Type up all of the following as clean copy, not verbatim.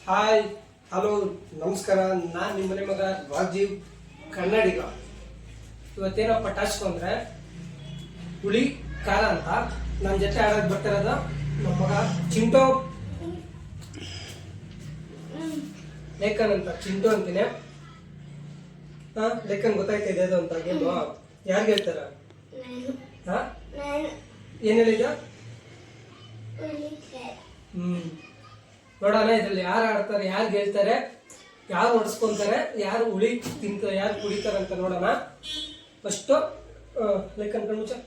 Hi, hello, ನಮಸ್ಕಾರ. ನಾನು ನಿಮ್ಮ ಮನೆ ಮಗ ರಾಜೀವ್, ಕನ್ನಡಿಗ. ಇವತ್ತೇನೋ ಪಟಾಸ್ಕು ಅಂದರೆ ಹುಳಿ ಖಾರ ಅಂತ ನನ್ನ ಜೊತೆ ಆಡೋಕೆ ಬರ್ತಿರೋದು ನಮ್ಮ ಮಗ ಚಿಂಟು, ಲೇಖನ್ ಅಂತ. ಚಿಂಟು ಅಂತೀನಿ. ಲೇಖನ್ ಗೊತ್ತಾಯ್ತಾ ಇದೆ ಅದು ಅಂತ ಗೇಮು? ಯಾರು ಹೇಳ್ತಾರ? ಏನು ಹೇಳಿದ? ನೋಡೋಣ ಇದ್ರಲ್ಲಿ ಯಾರು ಆಡ್ತಾರೆ, ಯಾರು ಗೆಲ್ತಾರೆ, ಯಾರು ಹೊಡ್ಸ್ಕೊಂತಾರೆ, ಯಾರು ಹುಳಿ ತಿಂತಾರೆ, ಯಾರು ಕುಡಿತಾರೆ ಅಂತ ನೋಡೋಣ. ಫಸ್ಟು ಲೈಕ್ ಅನ್ಕೊಂಡು ಮುಂಚೆ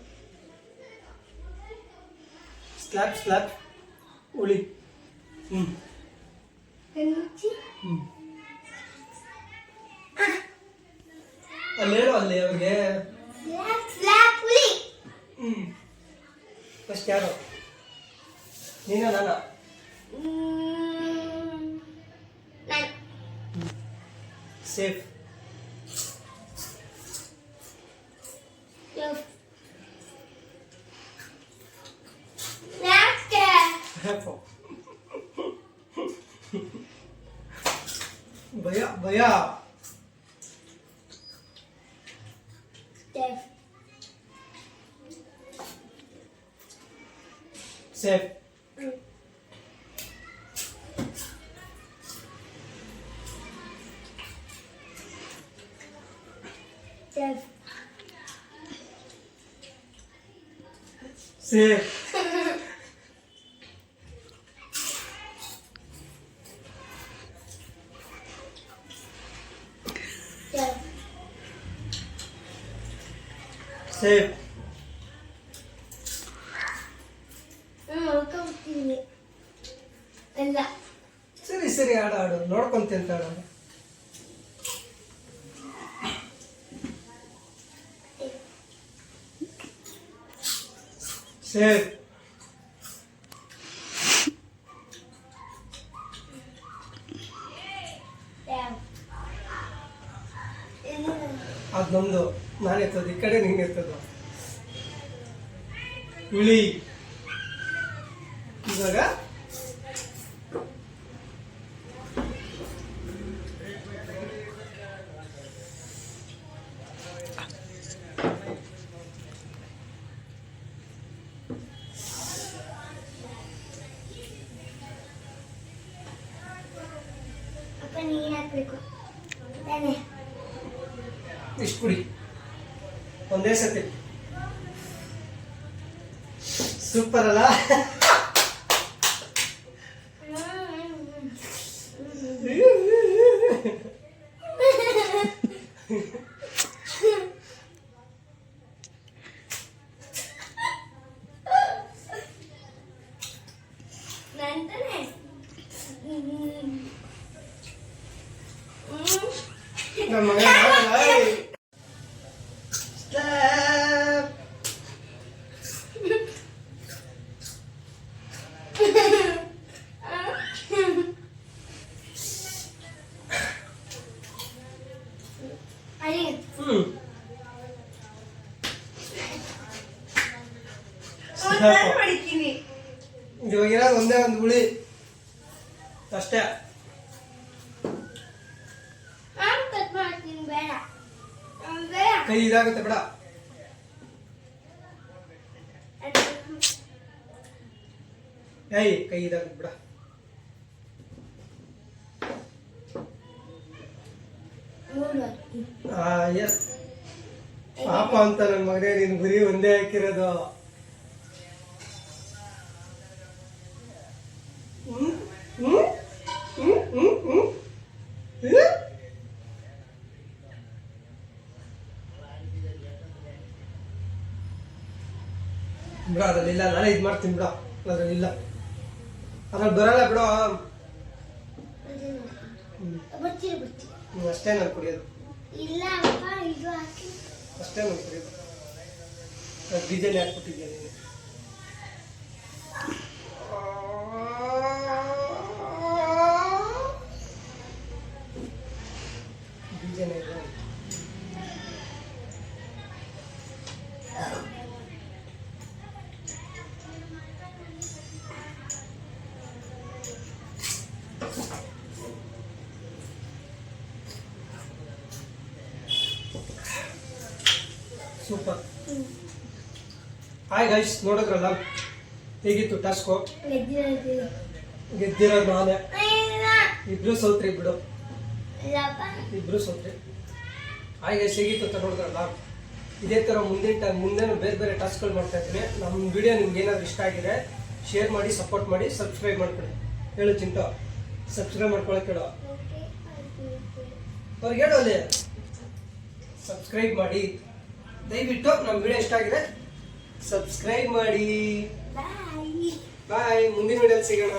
ಸ್ಲ್ಯಾಪ್ ಸ್ಲ್ಯಾಪ್ ಹುಳಿ. ಅಲ್ಲಿ ಹೇಳು, ಅಲ್ಲಿ ಅವ್ರಿಗೆ. ಫಸ್ಟ್ ಯಾರು, ನೀನಾ ನಾನಾ? ಸೇಫ್. ಭಯ ಭಯ. ಸೇಫ್. ಸೇಫ್. ಸೇಫ್. ಸರಿ ಸರಿ, ಆಡು ಆಡು, ನೋಡ್ಕೊಂತ ಆಡು. ಸೇಫ್. ಅದೊಂದು ನಾನು ಎತ್ತದು, ಈ ಕಡೆ ನೀನು ಎತ್ತದು. ಹುಳಿ. ಇವಾಗ ಇಷ್ಟು ಕುಡಿ ಒಂದೇ ಸತಿ. ಸೂಪರ್ ಅಲ್ಲ? ನಮ್ಮ ಮಗ ಇವಾಗ ಒಂದೇ ಒಂದು ಹುಳಿ ಅಷ್ಟೇ. ಕೈ ಇದಾಗುತ್ತೆ, ಬೇಡ. ಕೈ ಇದಾಗುತ್ತೆ, ಬೇಡ. ಪಾಪ ಅಂತ ನನ್ನ ಮಗನೇ, ನಿನ್ ಗುರಿ ಒಂದೇ ಹಾಕಿರೋದು. ಬಿಡ, ಅದ್ರಲ್ಲಿಲ್ಲ, ನಾನೇ ಇದು ಮಾಡ್ತೀನಿ ಬಿಡ. ಅದ್ರಲ್ಲಿಲ್ಲ, ಅದ್ರಲ್ಲಿ ಬರಲ್ಲ ಬಿಡ. ಅಷ್ಟೇ ನಾನು ಕುಡಿಯೋದು, ಅಷ್ಟೇ ನಾನು ಕುಡಿಯೋದು. ಡಿಸೈನ್ ಹಾಕ್ಬಿಟ್ಟಿದ್ಯಾ ನೀನು? ಡಿಸೈನ್ ಇಲ್ಲ. ಸೂಪರ್. ಹಾಯ್ ಗೈಸ್, ನೋಡಿದ್ರಲ್ಲ ಹೇಗಿತ್ತು ಟಾಸ್ಕು? ಗೆದ್ದಿರೋದು ನಾನೇ. ಇಬ್ರು ಸೋತ್ರಿ ಬಿಡು, ಇಬ್ರು ಸೋತ್ರಿ. ಹಾಯ್ ಗೈಸ್, ಹೇಗಿತ್ತು ಅಂತ ನೋಡಿದ್ರಲ್ಲ. ಇದೇ ಥರ ಮುಂದೆ ಬೇರೆ ಬೇರೆ ಟಾಸ್ಕ್ಗಳು ಮಾಡ್ತಾ ಇರ್ತೀನಿ. ನಮ್ಮ ವಿಡಿಯೋ ನಿಮ್ಗೆ ಏನಾದ್ರು ಇಷ್ಟ ಆಗಿದೆ ಶೇರ್ ಮಾಡಿ, ಸಪೋರ್ಟ್ ಮಾಡಿ, ಸಬ್ಸ್ಕ್ರೈಬ್ ಮಾಡ್ಕೊಳ್ಳಿ. ಹೇಳು ಚಿಂಟು, ಸಬ್ಸ್ಕ್ರೈಬ್ ಮಾಡ್ಕೊಳಕ್ಕೆ ಹೇಳು ಅವ್ರಿಗೆ, ಹೇಳು ಅಲ್ಲಿ ಸಬ್ಸ್ಕ್ರೈಬ್ ಮಾಡಿ. ದಯವಿಟ್ಟು ನಮ್ಮ ವಿಡಿಯೋ ಇಷ್ಟ ಆಗಿದೆ ಸಬ್ಸ್ಕ್ರೈಬ್ ಮಾಡಿ. ಬಾಯ್. ಮುಂದಿನ ವಿಡಿಯೋಲಿ ಸಿಗೋಣ.